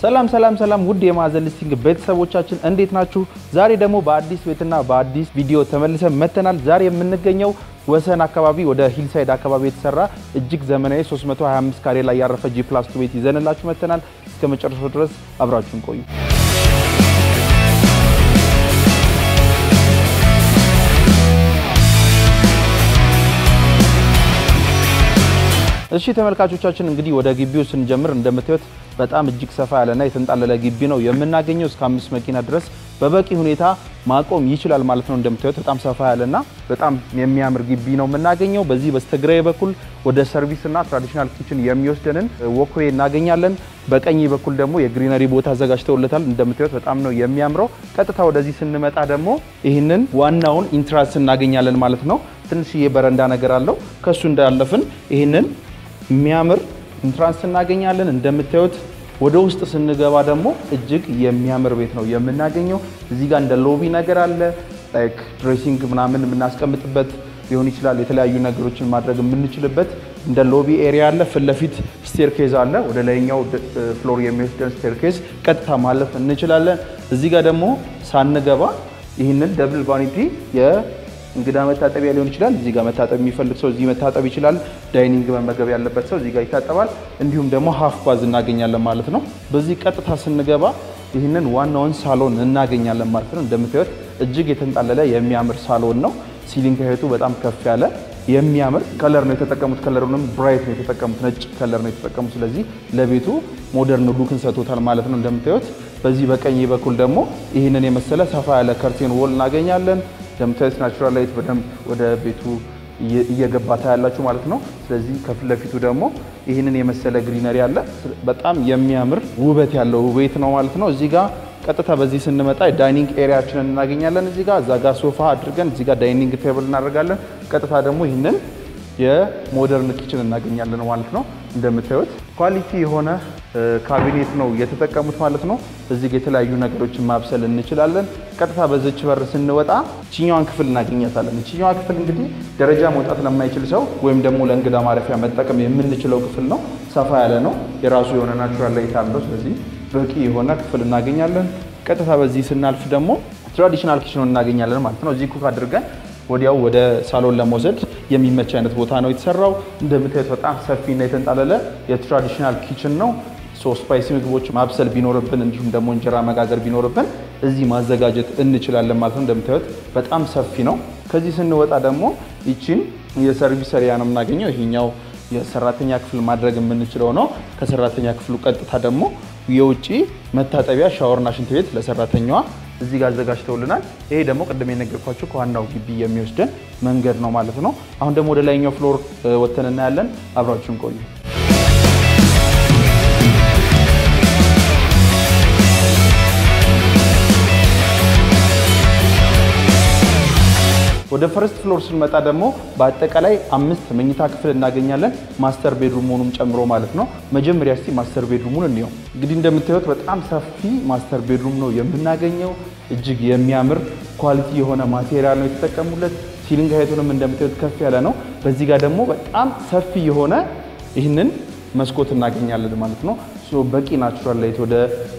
ሰላም ሰላም ሰላም ውድ የማዕዘን ሊስቲንግ ቤተሰቦቻችን እንዴት ናችሁ? ዛሬ ደግሞ በአዲስ ቤትና በአዲስ ቪዲዮ ተመልሰን መተናል። ዛሬ የምንገኘው ወሰን አካባቢ ወደ ሂልሳይድ አካባቢ የተሰራ እጅግ ዘመናዊ 325 ካሬ ላይ ያረፈ G+2 ቤት ይዘንላችሁ መተናል። እስከ መጨረሻው ድረስ አብራችሁን ቆዩ። እሺ ተመልካቾቻችን እንግዲህ ወደ ግቢው ስንጀምር እንደምታዩት በጣም እጅግ ሰፋ ያለና የተንጣለለ ግቢ ነው የምናገኘው። እስከ 5 መኪና ድረስ በበቂ ሁኔታ ማቆም ይችላል ማለት ነው። እንደምታዩት በጣም ሰፋ ያለና በጣም የሚያምር ግቢ ነው የምናገኘው። በዚህ በስተግራይ በኩል ወደ ሰርቪስና ትራዲሽናል ኪችን የሚወስደንን ወክዌይ እናገኛለን። በቀኝ በኩል ደግሞ የግሪነሪ ቦታ አዘጋጅተውለታል። እንደምታዩት በጣም ነው የሚያምረው። ቀጥታ ወደዚህ ስንመጣ ደግሞ ይህንን ዋናውን ኢንትራንስ እናገኛለን ማለት ነው። ትንሽዬ በረንዳ ነገር አለው። ከሱ እንዳለፍን ይህንን የሚያምር ኢንትራንስ እናገኛለን። እንደምታዩት ወደ ውስጥ ስንገባ ደግሞ እጅግ የሚያምር ቤት ነው የምናገኘው። እዚህ ጋር እንደ ሎቢ ነገር አለ። ላይክ ድሬሲንግ ምናምን የምናስቀምጥበት ሊሆን ይችላል። የተለያዩ ነገሮችን ማድረግ የምንችልበት እንደ ሎቢ ኤሪያ አለ። ፊት ለፊት ስቴርኬዝ አለ። ወደ ላይኛው ፍሎር የሚወስደን ስቴርኬዝ ቀጥታ ማለፍ እንችላለን። እዚህ ጋር ደግሞ ሳንገባ ይህንን ደብል ቫኒቲ እንግዳ መታጠቢያ ሊሆን ይችላል። እዚህ ጋር መታጠብ የሚፈልግ ሰው እዚህ መታጠብ ይችላል። ዳይኒንግ መመገብ ያለበት ሰው እዚህ ጋር ይታጠባል። እንዲሁም ደግሞ ሃፍ ባዝ እናገኛለን ማለት ነው። በዚህ ቀጥታ ስንገባ ይህንን ዋናውን ሳሎን እናገኛለን ማለት ነው። እንደምታዩት እጅግ የተንጣለለ የሚያምር ሳሎን ነው። ሲሊንግ ሃይቱ በጣም ከፍ ያለ የሚያምር ከለር ነው የተጠቀሙት። ከለሩንም ብራይት ነው የተጠቀሙት፣ ነጭ ከለር ነው የተጠቀሙት። ስለዚህ ለቤቱ ሞደርን ሉክን ሰጥቶታል ማለት ነው። እንደምታዩት በዚህ በቀኝ በኩል ደግሞ ይህንን የመሰለ ሰፋ ያለ ከርቴን ዎል እናገኛለን። እንደምታዩት ናቹራል ላይት በደንብ ወደ ቤቱ እየገባ ታያላችሁ ማለት ነው። ስለዚህ ከፊት ለፊቱ ደግሞ ይህንን የመሰለ ግሪነሪ አለ። በጣም የሚያምር ውበት ያለው ቤት ነው ማለት ነው። እዚህ ጋር ቀጥታ በዚህ ስንመጣ ዳይኒንግ ኤሪያችንን እናገኛለን። እዚህ ጋር ሶፋ አድርገን እዚህ ጋር ዳይኒንግ ቴብል እናደርጋለን። ቀጥታ ደግሞ ይህንን የሞደርን ኪችን እናገኛለን ማለት ነው። እንደምታዩት ኳሊቲ የሆነ ካቢኔት ነው የተጠቀሙት ማለት ነው። እዚህ ጋር የተለያዩ ነገሮችን ማብሰል እንችላለን። ቀጥታ በዚች በር ስንወጣ እቺኛዋን ክፍል እናገኛታለን። እቺኛዋ ክፍል እንግዲህ ደረጃ መውጣት ለማይችል ሰው ወይም ደግሞ ለእንግዳ ማረፊያ መጠቀም የምንችለው ክፍል ነው። ሰፋ ያለ ነው። የራሱ የሆነ ናቹራል ላይት አለው። ስለዚህ በቂ የሆነ ክፍል እናገኛለን። ቀጥታ በዚህ ስናልፍ ደግሞ ትራዲሽናል ኪችን እናገኛለን ማለት ነው። እዚህ ኩክ አድርገን ወዲያው ወደ ሳሎን ለመውሰድ የሚመች አይነት ቦታ ነው የተሰራው። እንደምታዩት በጣም ሰፊና የተንጣለለ የትራዲሽናል ኪችን ነው። ስፓይሲ ምግቦች ማብሰል ቢኖርብን እንዲሁም ደግሞ እንጀራ መጋገር ቢኖርብን እዚህ ማዘጋጀት እንችላለን ማለት ነው። እንደምታዩት በጣም ሰፊ ነው። ከዚህ ስንወጣ ደግሞ ይቺን የሰርቪስ ኤሪያ ነው የምናገኘው። ይሄኛው የሰራተኛ ክፍል ማድረግ የምንችለው ነው። ከሰራተኛ ክፍሉ ቀጥታ ደግሞ የውጪ መታጠቢያ ሻወርና ሽንት ቤት ለሰራተኛዋ እዚህ ጋር አዘጋጅተውልናል። ይሄ ደግሞ ቅድም የነገርኳችሁ ከዋናው ግቢ የሚወስደን መንገድ ነው ማለት ነው። አሁን ደግሞ ወደ ላይኛው ፍሎር ወተን እናያለን። አብራችሁን ቆዩ። ወደ ፈርስት ፍሎር ስንመጣ ደግሞ በአጠቃላይ 5 መኝታ ክፍል እናገኛለን። ማስተር ቤድሩም ሆኖም ጨምሮ ማለት ነው። መጀመሪያ እስቲ ማስተር ቤድሩሙን እንየው። እንግዲህ እንደምታዩት በጣም ሰፊ ማስተር ቤድሩም ነው የምናገኘው። እጅግ የሚያምር ኳሊቲ የሆነ ማቴሪያል ነው የተጠቀሙለት። ሲሊንግ ሃይቱንም እንደምታዩት ከፍ ያለ ነው። በዚህ ጋር ደግሞ በጣም ሰፊ የሆነ ይህንን መስኮት እናገኛለን ማለት ነው። በቂ ናቹራል ላይት ወደ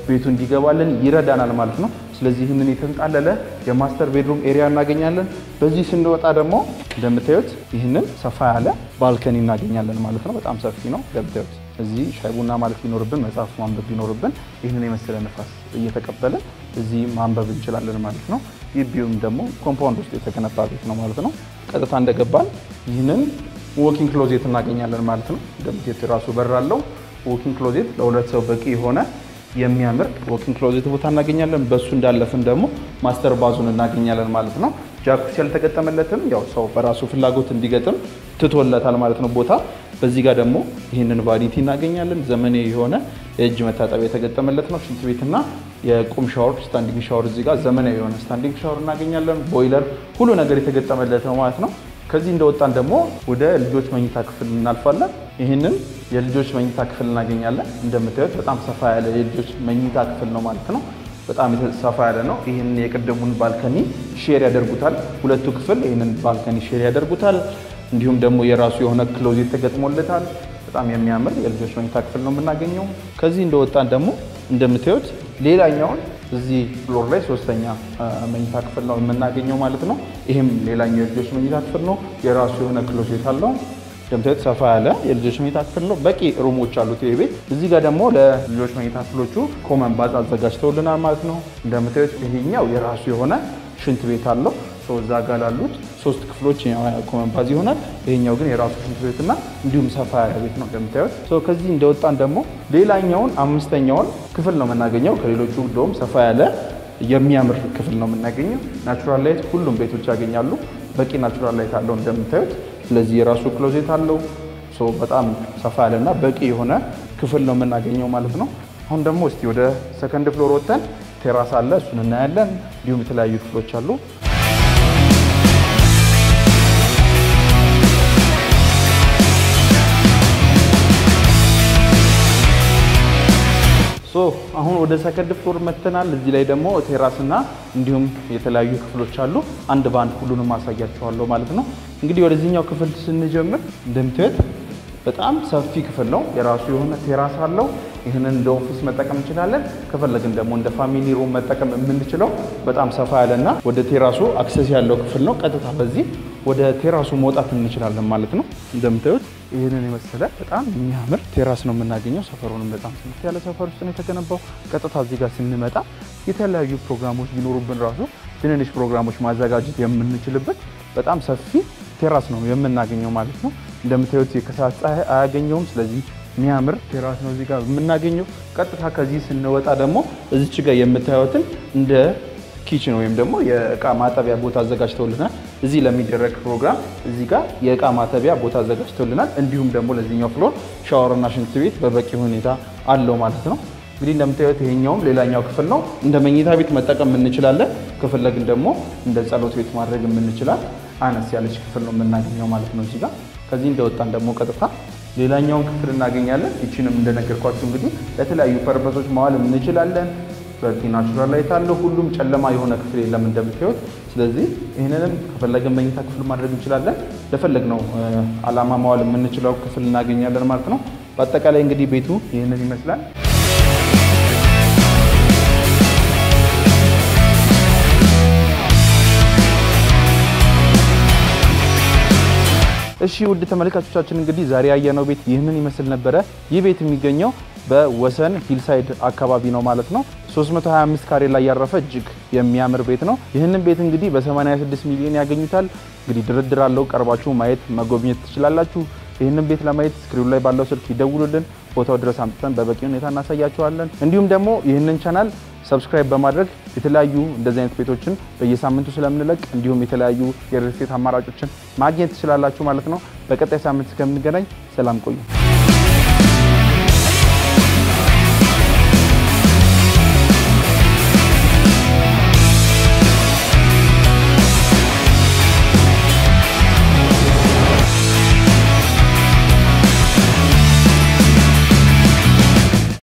ቤቱ እንዲገባልን ይረዳናል ማለት ነው። ስለዚህ ይህንን የተንጣለለ የማስተር ቤድሩም ኤሪያ እናገኛለን። በዚህ ስንወጣ ደግሞ እንደምታዩት ይህንን ሰፋ ያለ ባልከኒ እናገኛለን ማለት ነው። በጣም ሰፊ ነው። እንደምታዩት እዚህ ሻይ ቡና ማለት ቢኖርብን መጽሐፍ ማንበብ ቢኖርብን ይህንን የመሰለ ንፋስ እየተቀበለ እዚህ ማንበብ እንችላለን ማለት ነው። ግቢውም ደግሞ ኮምፓውንድ ውስጥ የተገነባ ቤት ነው ማለት ነው። ቀጥታ እንደገባን ይህንን ዎኪንግ ክሎዜት እናገኛለን ማለት ነው። እንደምታዩት ራሱ በር አለው። ዎኪንግ ክሎዜት ለሁለት ሰው በቂ የሆነ የሚያምር ዎኪንግ ክሎዜት ቦታ እናገኛለን። በሱ እንዳለፍን ደግሞ ማስተር ባዙን እናገኛለን ማለት ነው። ጃኩሲ ያልተገጠመለትም ያው ሰው በራሱ ፍላጎት እንዲገጥም ትቶለታል ማለት ነው ቦታ። በዚህ ጋር ደግሞ ይህንን ቫኒቲ እናገኛለን። ዘመናዊ የሆነ የእጅ መታጠቢያ የተገጠመለት ነው። ሽንት ቤትና የቁም ሻወር ስታንዲንግ ሻወር እዚህ ጋር ዘመናዊ የሆነ ስታንዲንግ ሻወር እናገኛለን። ቦይለር ሁሉ ነገር የተገጠመለት ነው ማለት ነው። ከዚህ እንደወጣን ደግሞ ወደ ልጆች መኝታ ክፍል እናልፋለን። ይህንን የልጆች መኝታ ክፍል እናገኛለን። እንደምታዩት በጣም ሰፋ ያለ የልጆች መኝታ ክፍል ነው ማለት ነው። በጣም ሰፋ ያለ ነው። ይህንን የቅድሙን ባልከኒ ሼር ያደርጉታል። ሁለቱ ክፍል ይህንን ባልከኒ ሼር ያደርጉታል። እንዲሁም ደግሞ የራሱ የሆነ ክሎዜት ተገጥሞለታል። በጣም የሚያምር የልጆች መኝታ ክፍል ነው የምናገኘው። ከዚህ እንደወጣን ደግሞ እንደምታዩት ሌላኛውን እዚህ ፍሎር ላይ ሶስተኛ መኝታ ክፍል ነው የምናገኘው ማለት ነው ይሄም ሌላኛው የልጆች መኝታ ክፍል ነው የራሱ የሆነ ክሎሴት አለው እንደምታዩት ሰፋ ያለ የልጆች መኝታ ክፍል ነው በቂ ሩሞች አሉት ይሄ ቤት እዚህ ጋር ደግሞ ለልጆች መኝታ ክፍሎቹ ኮመን ባዝ አዘጋጅተውልናል ማለት ነው እንደምታዩት ይሄኛው የራሱ የሆነ ሽንት ቤት አለው እዛ ጋር ላሉት ሶስት ክፍሎች ኮመን ባዝ ይሆናል ይሄኛው ግን የራሱ ሽንት ቤትና እንዲሁም ሰፋ ያለ ቤት ነው እንደምታዩት ከዚህ እንደወጣን ደግሞ ሌላኛውን አምስተኛውን ክፍል ነው የምናገኘው ከሌሎቹ እንደውም ሰፋ ያለ የሚያምር ክፍል ነው የምናገኘው ናቹራል ላይት ሁሉም ቤቶች ያገኛሉ በቂ ናቹራል ላይት አለው እንደምታዩት ስለዚህ የራሱ ክሎዜት አለው በጣም ሰፋ ያለና በቂ የሆነ ክፍል ነው የምናገኘው ማለት ነው አሁን ደግሞ እስቲ ወደ ሰከንድ ፍሎር ወጥተን ቴራስ አለ እሱን እናያለን እንዲሁም የተለያዩ ክፍሎች አሉ አሁን ወደ ሰከንድ ፍሎር መተናል እዚህ ላይ ደግሞ ቴራስና እንዲሁም የተለያዩ ክፍሎች አሉ አንድ ባንድ ሁሉንም ማሳያችኋለሁ ማለት ነው እንግዲህ ወደዚህኛው ክፍል ስንጀምር እንደምታዩት በጣም ሰፊ ክፍል ነው የራሱ የሆነ ቴራስ አለው ይሄንን እንደ ኦፊስ መጠቀም እንችላለን ከፈለግን ደግሞ እንደ ፋሚሊ ሩም መጠቀም የምንችለው በጣም ሰፋ ያለና ወደ ቴራሱ አክሰስ ያለው ክፍል ነው ቀጥታ በዚህ ወደ ቴራሱ መውጣት እንችላለን ማለት ነው እንደምታዩት ይሄንን የመሰለ በጣም የሚያምር ቴራስ ነው የምናገኘው ሰፈሩንም በጣም ስንት ያለ ሰፈር ውስጥ ነው የተገነባው ቀጥታ እዚህ ጋር ስንመጣ የተለያዩ ፕሮግራሞች ቢኖሩብን ራሱ ትንንሽ ፕሮግራሞች ማዘጋጀት የምንችልበት በጣም ሰፊ ቴራስ ነው የምናገኘው ማለት ነው እንደምታዩት የከሰዓት ፀሐይ አያገኘውም ስለዚህ የሚያምር ቴራስ ነው እዚህ ጋር የምናገኘው ቀጥታ ከዚህ ስንወጣ ደግሞ እዚች ጋር የምታዩትን እንደ ኪችን ወይም ደግሞ የእቃ ማጠቢያ ቦታ አዘጋጅተውልናል እዚህ ለሚደረግ ፕሮግራም እዚህ ጋር የእቃ ማጠቢያ ቦታ አዘጋጅተውልናል እንዲሁም ደግሞ ለዚህኛው ፍሎር ሻወርና ሽንት ቤት በበቂ ሁኔታ አለው ማለት ነው እንግዲህ እንደምታዩት ይሄኛውም ሌላኛው ክፍል ነው እንደ መኝታ ቤት መጠቀም እንችላለን ከፈለግን ደግሞ እንደ ጸሎት ቤት ማድረግ እንችላለን አነስ ያለች ክፍል ነው የምናገኘው ማለት ነው እዚህ ጋር ከዚህ እንደወጣን ደግሞ ቀጥታ ሌላኛውን ክፍል እናገኛለን እቺንም እንደነገርኳችሁ እንግዲህ ለተለያዩ ፐርፐሶች ማዋል እንችላለን በቂ ናቹራል ላይት አለው ሁሉም ጨለማ የሆነ ክፍል የለም እንደምታዩት ስለዚህ ይሄንንም ከፈለግን መኝታ ክፍል ማድረግ እንችላለን ለፈለግነው አላማ ማዋል የምንችለው ክፍል እናገኛለን ማለት ነው በአጠቃላይ እንግዲህ ቤቱ ይሄንን ይመስላል እሺ ውድ ተመልካቾቻችን እንግዲህ ዛሬ ያየነው ቤት ይህንን ይመስል ነበር ይህ ቤት የሚገኘው በወሰን ሂልሳይድ አካባቢ ነው ማለት ነው 325 ካሬ ላይ ያረፈ እጅግ የሚያምር ቤት ነው ይህንን ቤት እንግዲህ በ86 ሚሊዮን ያገኙታል እንግዲህ ድርድር አለው ቀርባችሁ ማየት መጎብኘት ትችላላችሁ ይህንን ቤት ለማየት ስክሪኑ ላይ ባለው ስልክ ይደውሉልን ቦታው ድረስ አምጥተን በበቂ ሁኔታ እናሳያችኋለን እንዲሁም ደግሞ ይህንን ቻናል ሰብስክራይብ በማድረግ የተለያዩ እንደዚህ አይነት ቤቶችን በየሳምንቱ ስለምንለቅ እንዲሁም የተለያዩ የሪል ስቴት አማራጮችን ማግኘት ትችላላችሁ ማለት ነው በቀጣይ ሳምንት እስከምንገናኝ ሰላም ቆዩ